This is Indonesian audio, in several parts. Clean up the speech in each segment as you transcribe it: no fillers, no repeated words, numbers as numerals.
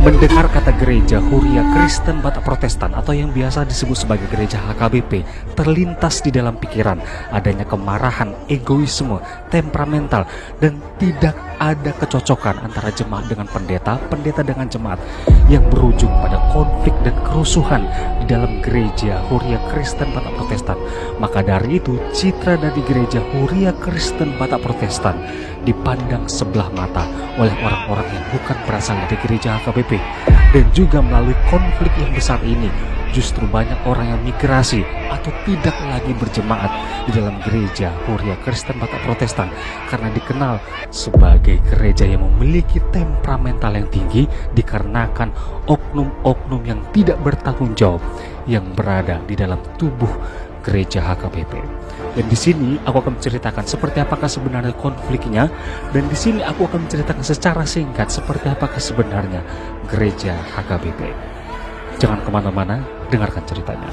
Mendengar kata gereja Huria Kristen Batak Protestan atau yang biasa disebut sebagai gereja HKBP, terlintas di dalam pikiran adanya kemarahan, egoisme, temperamental, dan tidak ada kecocokan antara jemaat dengan pendeta, pendeta dengan jemaat, yang berujung pada konflik dan kerusuhan di dalam gereja Huria Kristen Batak Protestan. Maka dari itu, citra dari gereja Huria Kristen Batak Protestan dipandang sebelah mata oleh orang-orang yang bukan berasal dari gereja HKBP. Dan juga melalui konflik yang besar ini, justru banyak orang yang migrasi atau tidak lagi berjemaat di dalam gereja Huria Kristen Batak Protestan karena dikenal sebagai gereja yang memiliki temperamental yang tinggi dikarenakan oknum-oknum yang tidak bertanggung jawab yang berada di dalam tubuh gereja HKBP. Dan di sini aku akan menceritakan seperti apakah sebenarnya konfliknya, dan di sini aku akan menceritakan secara singkat seperti apakah sebenarnya gereja HKBP. Jangan kemana-mana, dengarkan ceritanya.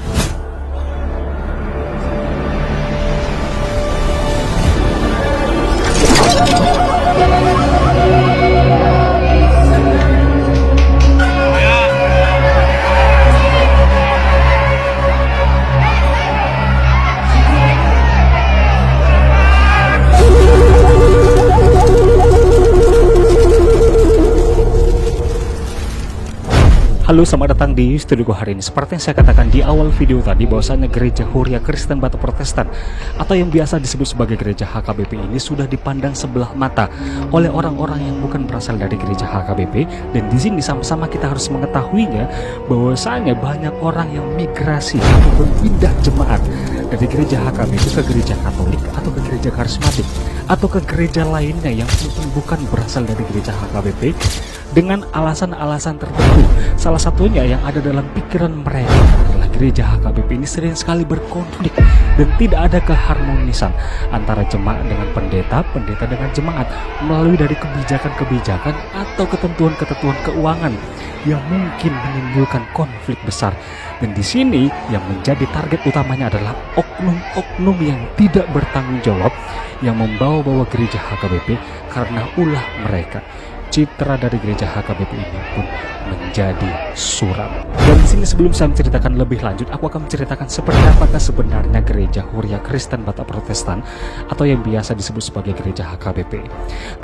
Halo, selamat datang di studioku hari ini. Seperti yang saya katakan di awal video tadi, bahwasanya gereja Huria Kristen Batak Protestan atau yang biasa disebut sebagai gereja HKBP ini sudah dipandang sebelah mata oleh orang-orang yang bukan berasal dari gereja HKBP. Dan di sini sama-sama kita harus mengetahuinya bahwasanya banyak orang yang migrasi ataupun pindah jemaat dari gereja HKBP ke gereja Katolik atau ke gereja Karismatik atau ke gereja lainnya yang mungkin bukan berasal dari gereja HKBP dengan alasan-alasan tertentu. Salah satunya yang ada dalam pikiran mereka adalah gereja HKBP ini sering sekali berkonflik dan tidak ada keharmonisan antara jemaat dengan pendeta, pendeta dengan jemaat, melalui dari kebijakan-kebijakan atau ketentuan-ketentuan keuangan yang mungkin menimbulkan konflik besar. Dan di sini yang menjadi target utamanya adalah oknum-oknum yang tidak bertanggung jawab yang membawa-bawa gereja HKBP karena ulah mereka. Citra dari gereja HKBP ini pun menjadi suram. Dan di sini sebelum saya menceritakan lebih lanjut, aku akan menceritakan seperti apakah sebenarnya gereja Huria Kristen Batak Protestan atau yang biasa disebut sebagai gereja HKBP.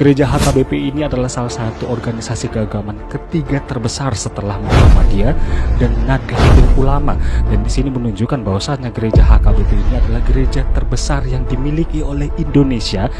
Gereja HKBP ini adalah salah satu organisasi keagamaan ketiga terbesar setelah Muhammadiyah dan Nahdlatul Ulama. Dan di sini menunjukkan bahwasannya gereja HKBP ini adalah gereja terbesar yang dimiliki oleh Indonesia,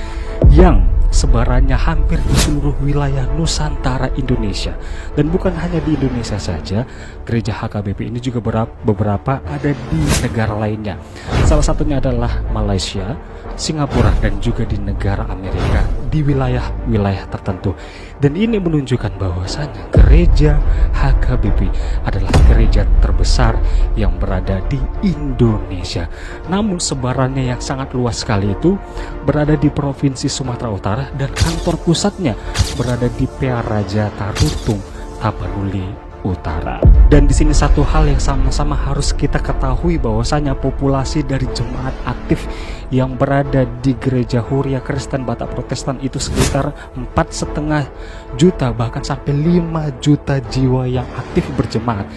yang sebarannya hampir di seluruh wilayah Nusantara Indonesia. Dan bukan hanya di Indonesia saja, gereja HKBP ini juga beberapa ada di negara lainnya. Salah satunya adalah Malaysia, Singapura, dan juga di negara Amerika, di wilayah-wilayah tertentu. Dan ini menunjukkan bahwasanya gereja HKBP adalah gereja terbesar yang berada di Indonesia. Namun sebarannya yang sangat luas sekali itu berada di Provinsi Sumatera Utara dan kantor pusatnya berada di Pearaja Tarutung, Tapanuli Utara. Dan di sini satu hal yang sama-sama harus kita ketahui bahwasanya populasi dari jemaat aktif yang berada di gereja Huria Kristen Batak Protestan itu sekitar 4,5 juta bahkan sampai 5 juta jiwa yang aktif berjemaat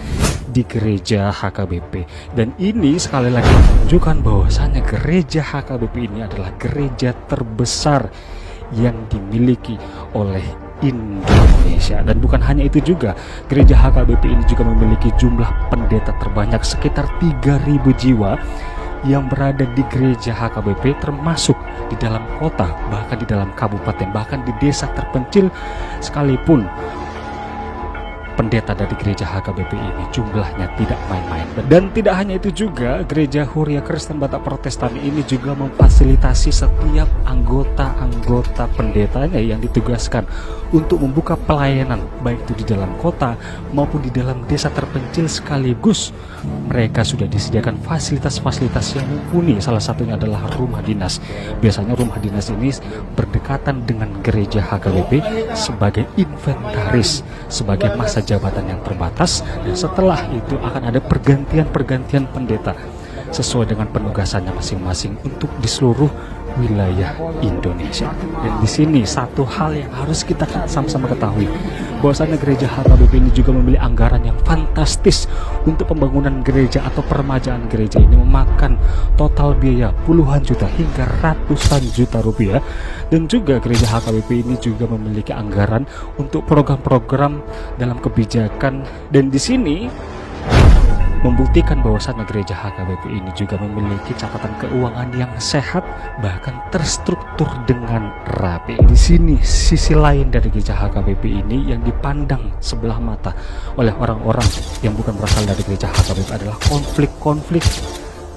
di gereja HKBP. Dan ini sekali lagi menunjukkan bahwasanya gereja HKBP ini adalah gereja terbesar yang dimiliki oleh Indonesia. Dan bukan hanya itu juga, gereja HKBP ini juga memiliki jumlah pendeta terbanyak sekitar 3.000 jiwa yang berada di gereja HKBP, termasuk di dalam kota, bahkan di dalam kabupaten, bahkan di desa terpencil sekalipun. Pendeta dari gereja HKBP ini jumlahnya tidak main-main. Dan tidak hanya itu juga, gereja Huria Kristen Batak Protestan ini juga memfasilitasi setiap anggota-anggota pendetanya yang ditugaskan untuk membuka pelayanan baik itu di dalam kota maupun di dalam desa terpencil sekaligus. Mereka sudah disediakan fasilitas-fasilitas yang mumpuni, salah satunya adalah rumah dinas. Biasanya rumah dinas ini berdekatan dengan gereja HKBP sebagai inventaris, sebagai masa jabatan yang terbatas, dan setelah itu akan ada pergantian pendeta sesuai dengan penugasannya masing-masing untuk di seluruh wilayah Indonesia. Dan di sini satu hal yang harus kita sama-sama ketahui, bahwasanya gereja HKBP ini juga memiliki anggaran yang fantastis untuk pembangunan gereja atau peremajaan gereja ini, memakan total biaya puluhan juta hingga ratusan juta rupiah. Dan juga gereja HKBP ini juga memiliki anggaran untuk program-program dalam kebijakan, dan di sini membuktikan bahwasannya gereja HKBP ini juga memiliki catatan keuangan yang sehat, bahkan terstruktur dengan rapi. Di sini sisi lain dari gereja HKBP ini yang dipandang sebelah mata oleh orang-orang yang bukan berasal dari gereja HKBP adalah konflik-konflik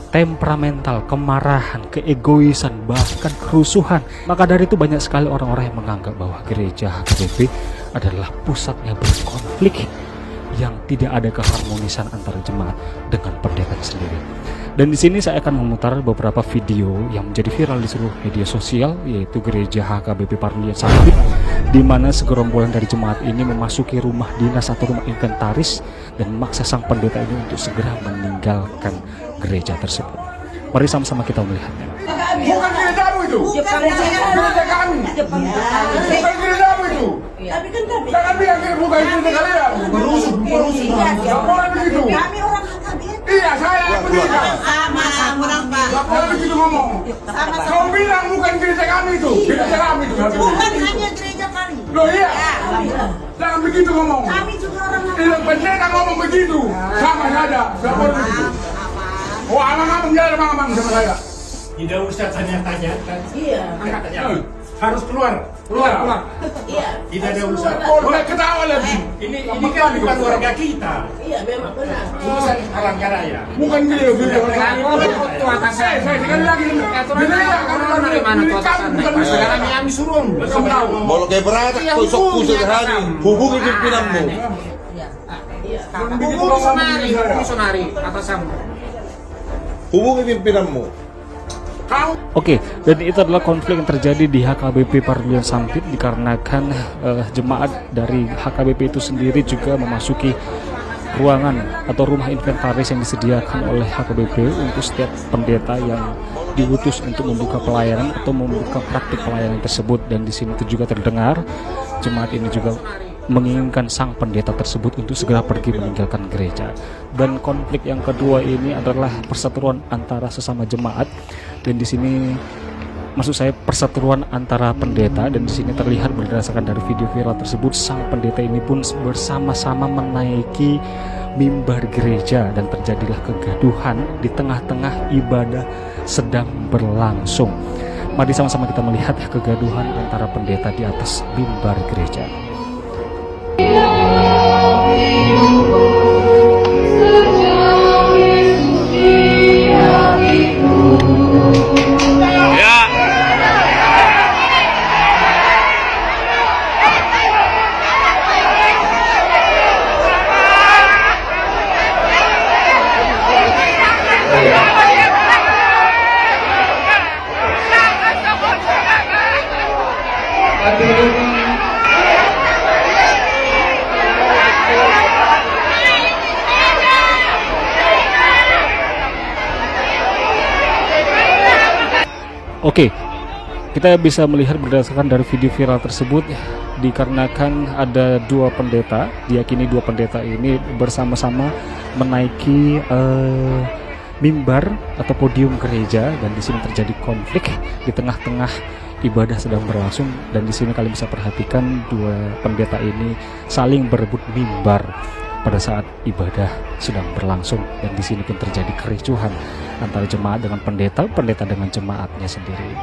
temperamental, kemarahan, keegoisan, bahkan kerusuhan. Maka dari itu banyak sekali orang-orang yang menganggap bahwa gereja HKBP adalah pusatnya berkonflik, yang tidak ada keharmonisan antara jemaat dengan pendeta sendiri. Dan di sini saya akan memutar beberapa video yang menjadi viral di seluruh media sosial, yaitu gereja HKBP Parlian Sampit, di mana segerombolan dari jemaat ini memasuki rumah dinas atau rumah inventaris dan memaksa sang pendeta ini untuk segera meninggalkan gereja tersebut. Mari sama-sama kita melihatnya. Bukan gerejamu itu. Gereja kami. Bukan gerejamu itu. Tapi kan kami. Jangan bilang bukan gereja kalian. Berusuh. Laporan begitu. Kami orang HKBP. Iya, saya yang mendirikan. Sama orang Pak. Laporan begitu ngomong. Kau bilang bukan gereja kami itu. Gereja kami itu. Bukan hanya gereja kami. Loh iya. Jangan begitu ngomong. Kami juga orang Iya, pendeta ngomong begitu. Sama saja. Laporan begitu. Oh, abang-abang jangan abang-abang sama saya. Tidak usah tanya-tanya kan? Iya. Angkat aja. Harus keluar. Iya. Tidak ada urusan. Boleh ketawa lagi. Ini kan bukan warga kita. Iya, memang benar. Urusan Palangkaraya. Bukan gereja saya sekali lagi gereja dari mana tuh atasannya? Sekarang kami suruh. Mau kayak berat, tusuk pusat hari, hubungi pimpinanmu. Hubungi sonari atasanmu. Hubungi pimpinanmu. Oke, dan itu adalah konflik yang terjadi di HKBP Parlian Sampit dikarenakan jemaat dari HKBP itu sendiri juga memasuki ruangan atau rumah inventaris yang disediakan oleh HKBP untuk setiap pendeta yang diutus untuk membuka pelayanan atau membuka praktik pelayanan tersebut. Dan di sini itu juga terdengar jemaat ini juga menginginkan sang pendeta tersebut untuk segera pergi meninggalkan gereja. Dan konflik yang kedua ini adalah perseteruan antara sesama jemaat, dan di sini maksud saya perseteruan antara pendeta, dan di sini terlihat berdasarkan dari video viral tersebut sang pendeta ini pun bersama-sama menaiki mimbar gereja dan terjadilah kegaduhan di tengah-tengah ibadah sedang berlangsung. Mari sama-sama kita melihat kegaduhan antara pendeta di atas mimbar gereja. Oke, kita bisa melihat berdasarkan dari video viral tersebut, dikarenakan ada dua pendeta, diyakini dua pendeta ini bersama-sama menaiki mimbar atau podium gereja, dan di sini terjadi konflik di tengah-tengah ibadah sedang berlangsung. Dan di sini kalian bisa perhatikan dua pendeta ini saling berebut mimbar pada saat ibadah sedang berlangsung, dan di sini pun terjadi kericuhan antara jemaat dengan pendeta, pendeta dengan jemaatnya sendiri.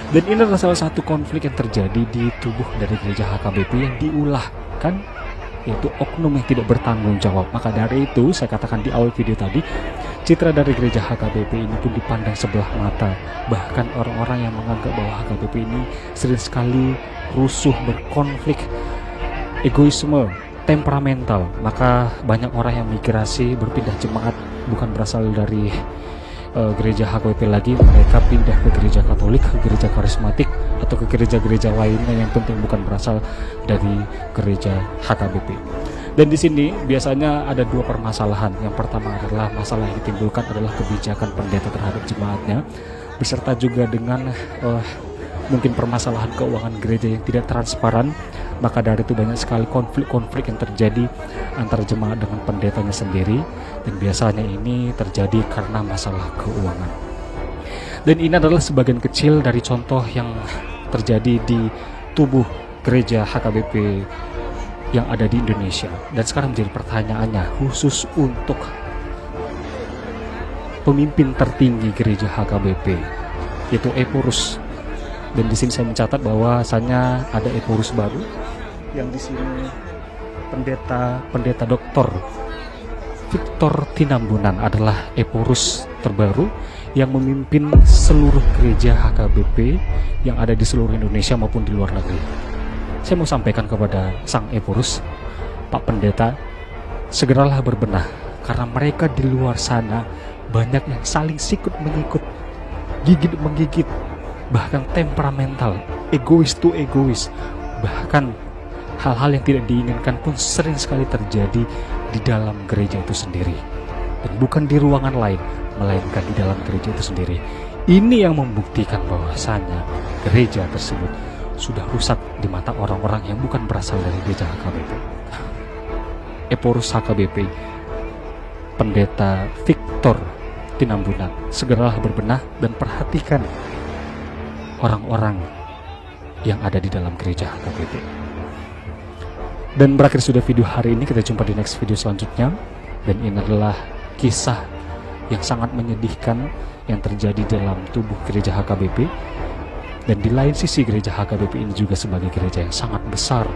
Dan ini adalah salah satu konflik yang terjadi di tubuh dari gereja HKBP yang diulahkan, yaitu oknum yang tidak bertanggung jawab. Maka dari itu saya katakan di awal video tadi, citra dari gereja HKBP ini pun dipandang sebelah mata. Bahkan orang-orang yang menganggap bahwa HKBP ini sering sekali rusuh, berkonflik, egoisme, temperamental. Maka banyak orang yang migrasi, berpindah jemaat, bukan berasal dari gereja HKBP lagi, mereka pindah ke gereja Katolik, ke gereja karismatik, atau ke gereja-gereja lainnya yang penting bukan berasal dari gereja HKBP. Dan di sini biasanya ada dua permasalahan. Yang pertama adalah masalah yang ditimbulkan adalah kebijakan pendeta terhadap jemaatnya. beserta juga dengan mungkin permasalahan keuangan gereja yang tidak transparan. Maka dari itu banyak sekali konflik-konflik yang terjadi antara jemaat dengan pendetanya sendiri, dan biasanya ini terjadi karena masalah keuangan. Dan ini adalah sebagian kecil dari contoh yang terjadi di tubuh gereja HKBP yang ada di Indonesia. Dan sekarang menjadi pertanyaannya, khusus untuk pemimpin tertinggi gereja HKBP, yaitu Eporus. Dan di sini saya mencatat bahwasanya ada Eporus baru, yang di sini pendeta Dr. Victor Tinambunan adalah Eporus terbaru yang memimpin seluruh gereja HKBP yang ada di seluruh Indonesia maupun di luar negeri. Saya mau sampaikan kepada sang Eporus, Pak Pendeta, segeralah berbenah, karena mereka di luar sana banyak yang saling sikut menyikut, gigit menggigit, bahkan temperamental, egois to egois, bahkan hal-hal yang tidak diinginkan pun sering sekali terjadi di dalam gereja itu sendiri, dan bukan di ruangan lain, melainkan di dalam gereja itu sendiri. Ini yang membuktikan bahwasanya gereja tersebut sudah rusak di mata orang-orang yang bukan berasal dari gereja HKBP. Eporus HKBP, Pendeta Victor Tinambunan, segeralah berbenah dan perhatikan orang-orang yang ada di dalam gereja HKBP. Dan berakhir sudah video hari ini, kita jumpa di next video selanjutnya. Dan ini adalah kisah yang sangat menyedihkan yang terjadi dalam tubuh gereja HKBP. Dan di lain sisi, gereja HKBP ini juga sebagai gereja yang sangat besar,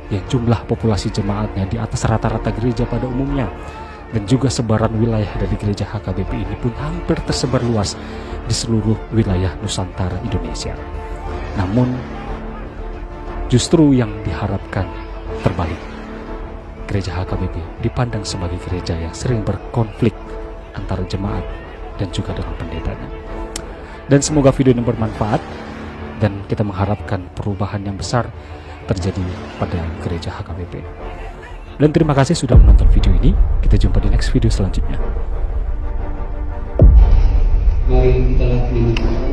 yang jumlah populasi jemaatnya di atas rata-rata gereja pada umumnya. Dan juga sebaran wilayah dari gereja HKBP ini pun hampir tersebar luas di seluruh wilayah Nusantara Indonesia. Namun justru yang diharapkan terbalik. Gereja HKBP dipandang sebagai gereja yang sering berkonflik antara jemaat dan juga dengan pendetanya. Dan semoga video ini bermanfaat, dan kita mengharapkan perubahan yang besar terjadi pada gereja HKBP. Dan terima kasih sudah menonton video ini. Kita jumpa di next video selanjutnya. Mari kita lihat